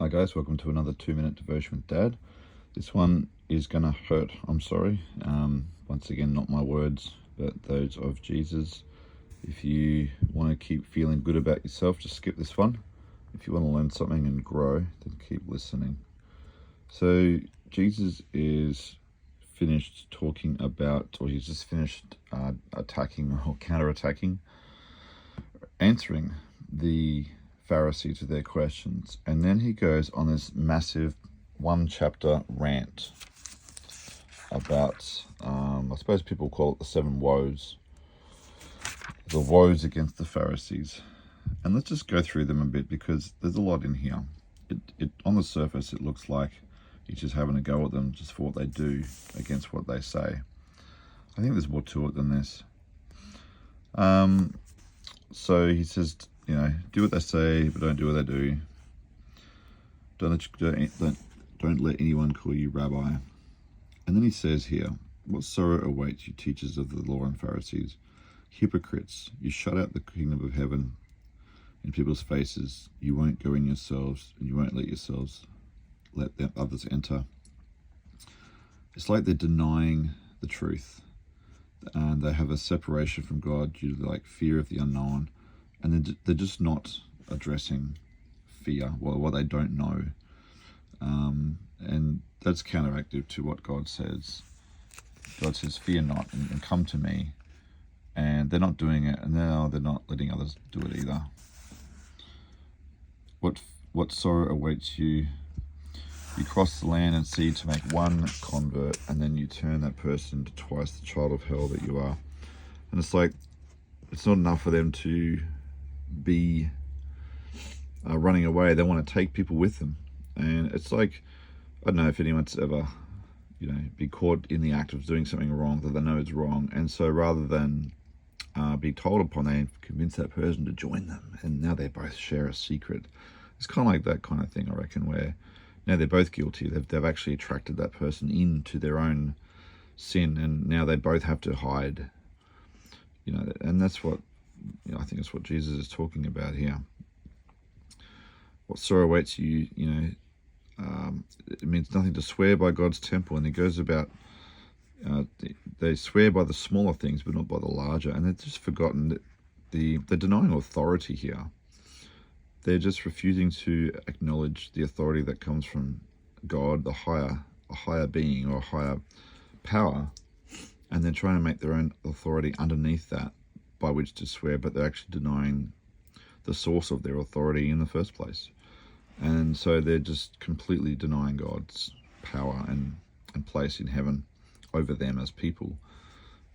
Hi guys, welcome to another 2-minute devotion with Dad. This one is going to hurt, I'm sorry. Once again, not my words, but those of Jesus. If you want to keep feeling good about yourself, just skip this one. If you want to learn something and grow, then keep listening. So Jesus is finished talking about, or he's just finished attacking or counter-attacking, answering the Pharisees with their questions, and then he goes on this massive 1-chapter rant about I suppose people call it the 7 woes, the woes against the Pharisees. And let's just go through them a bit, because there's a lot in here. It on the surface it looks like he's just having a go at them just for what they do against what they say. I think there's more to it than this. So he says, do what they say, but don't do what they do. Don't let anyone call you rabbi. And then he says here, what sorrow awaits you, teachers of the law and Pharisees, hypocrites! You shut out the kingdom of heaven in people's faces. You won't go in yourselves, and you won't let others enter. It's like they're denying the truth, and they have a separation from God due to fear of the unknown. And they're just not addressing fear, what they don't know. And that's counteractive to what God says. God says, fear not, and come to me. And they're not doing it, and now they're not letting others do it either. What sorrow awaits you? You cross the land and sea to make one convert, and then you turn that person into twice the child of hell that you are. And it's like, it's not enough for them to be running away. They want to take people with them. And it's like, I don't know if anyone's ever be caught in the act of doing something wrong that they know is wrong, and so rather than be told upon, they convince that person to join them, and now they both share a secret. It's kind of like that kind of thing, I reckon, where now they're both guilty. They've actually attracted that person into their own sin, and now they both have to hide. And that's what I think it's what Jesus is talking about here. What sorrow awaits you, it means nothing to swear by God's temple. And he goes about, they swear by the smaller things, but not by the larger. And they've just forgotten that they're denying authority here. They're just refusing to acknowledge the authority that comes from God, a higher being or a higher power. And they're trying to make their own authority underneath that by which to swear, but they're actually denying the source of their authority in the first place. And so they're just completely denying God's power and place in heaven over them as people.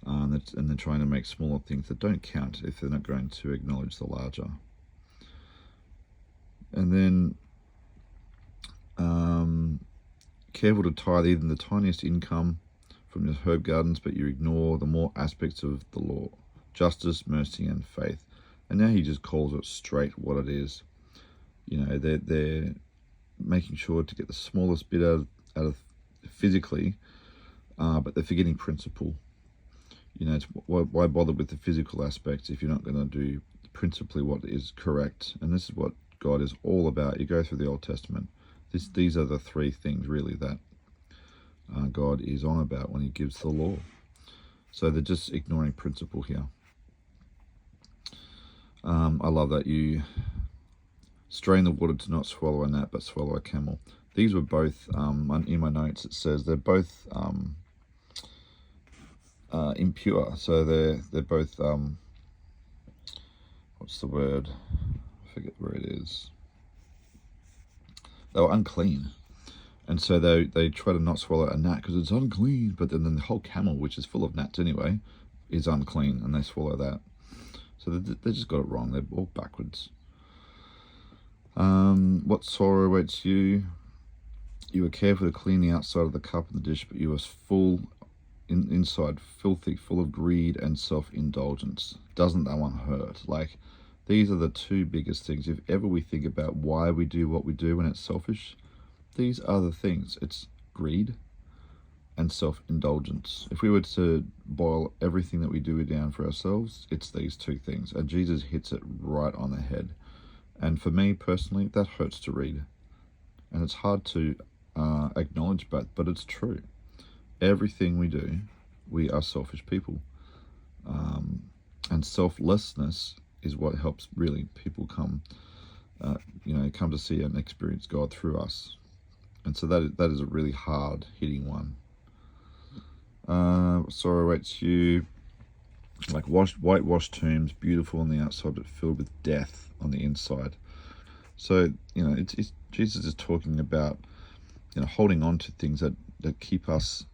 And they're trying to make smaller things that don't count if they're not going to acknowledge the larger. And then, careful to tithe even the tiniest income from your herb gardens, but you ignore the more aspects of the law: justice, mercy, and faith. And now he just calls it straight what it is. They're making sure to get the smallest bit out of physically, but they're forgetting principle. Why bother with the physical aspects if you're not going to do principally what is correct? And this is what God is all about. You go through the Old Testament. These are the 3 things really that God is on about when he gives the law. So they're just ignoring principle here. I love that you strain the water to not swallow a gnat but swallow a camel. These were both, in my notes it says they're both impure. So they're both, what's the word? I forget where it is. They were unclean. And so they try to not swallow a gnat because it's unclean. But then the whole camel, which is full of gnats anyway, is unclean, and they swallow that. So they just got it wrong. They're all backwards. What sorrow awaits you? You are careful to clean the outside of the cup and the dish, but you are full inside, filthy, full of greed and self-indulgence. Doesn't that one hurt? These are the 2 biggest things. If ever we think about why we do what we do when it's selfish, these are the things. It's greed and self-indulgence. If we were to boil everything that we do down for ourselves, it's these 2 things. And Jesus hits it right on the head. And for me personally, that hurts to read. And it's hard to acknowledge, but it's true. Everything we do, we are selfish people. And selflessness is what helps really people come to see and experience God through us. And so that is a really hard hitting one. Sorrow awaits you, like whitewashed tombs, beautiful on the outside but filled with death on the inside. So it's Jesus is talking about holding on to things that keep us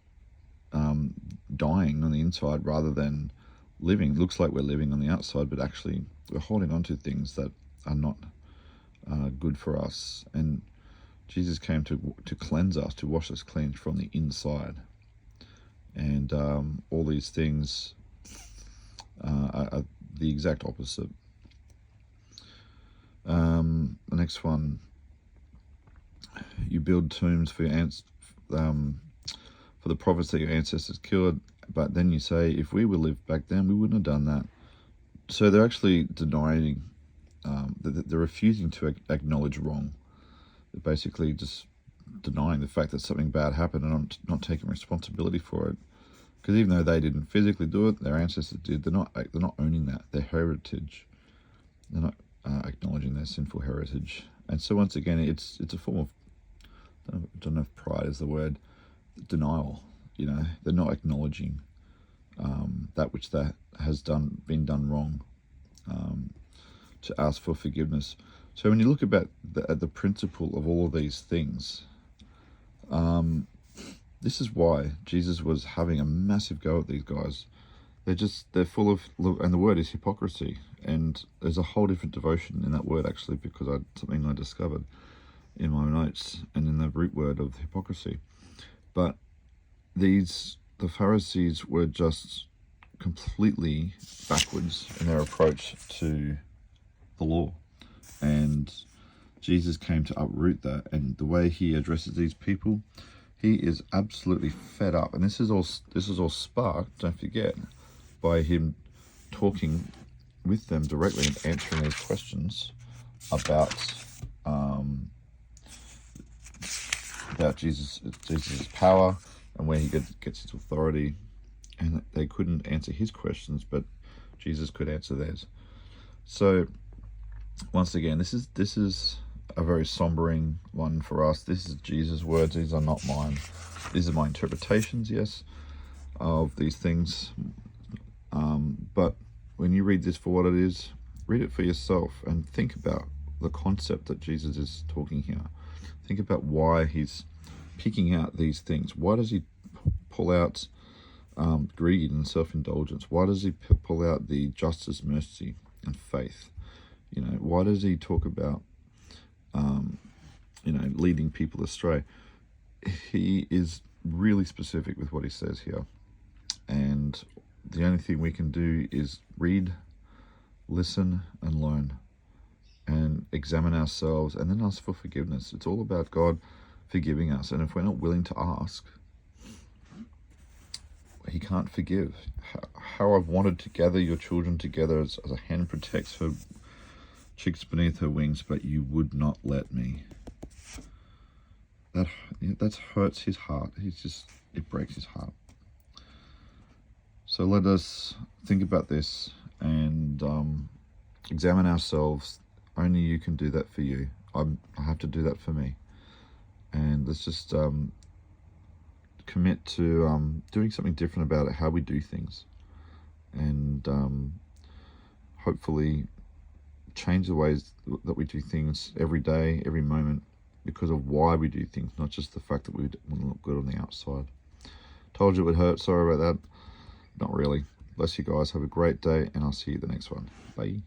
dying on the inside rather than living. It looks like we're living on the outside, but actually we're holding on to things that are not good for us. And Jesus came to cleanse us, to wash us clean from the inside. And all these things are the exact opposite. The next one, you build tombs for your for the prophets that your ancestors killed, but then you say, if we would live back then, we wouldn't have done that. So they're actually denying, they're refusing to acknowledge wrong. They're basically just denying the fact that something bad happened and not taking responsibility for it. Because even though they didn't physically do it, their ancestors did. They're not owning that, their heritage. They're not acknowledging their sinful heritage. And so once again, it's a form of, I don't know if pride is the word, denial. They're not acknowledging that which that has been done wrong, to ask for forgiveness. So when you look at the principle of all of these things, this is why Jesus was having a massive go at these guys. They're full of, and the word is hypocrisy. And there's a whole different devotion in that word, actually, because something I discovered in my notes and in the root word of hypocrisy. But the Pharisees were just completely backwards in their approach to the law. And Jesus came to uproot that. And the way he addresses these people, he is absolutely fed up. And this is all sparked, don't forget, by him talking with them directly and answering these questions about Jesus' power and where he gets his authority. And they couldn't answer his questions, but Jesus could answer theirs. So once again, this is a very sombering one for us. This is Jesus' words. These are not mine. These are my interpretations, yes, of these things. But when you read this for what it is, read it for yourself and think about the concept that Jesus is talking here. Think about why he's picking out these things. Why does he pull out greed and self-indulgence? Why does he pull out the justice, mercy, and faith? Why does he talk about leading people astray? He is really specific with what he says here, and the only thing we can do is read, listen, and learn, and examine ourselves, and then ask for forgiveness. It's all about God forgiving us, and if we're not willing to ask, he can't forgive. How I've wanted to gather your children together as a hen protects her chicks beneath her wings, but you would not let me. That hurts his heart. It breaks his heart. So let us think about this and examine ourselves. Only you can do that for you. I have to do that for me. And let's just commit to doing something different about it, how we do things, and hopefully change the ways that we do things every day, every moment, because of why we do things, not just the fact that we want to look good on the outside. Told you it would hurt. Sorry about that. Not really. Bless you guys. Have a great day, and I'll see you the next one. Bye.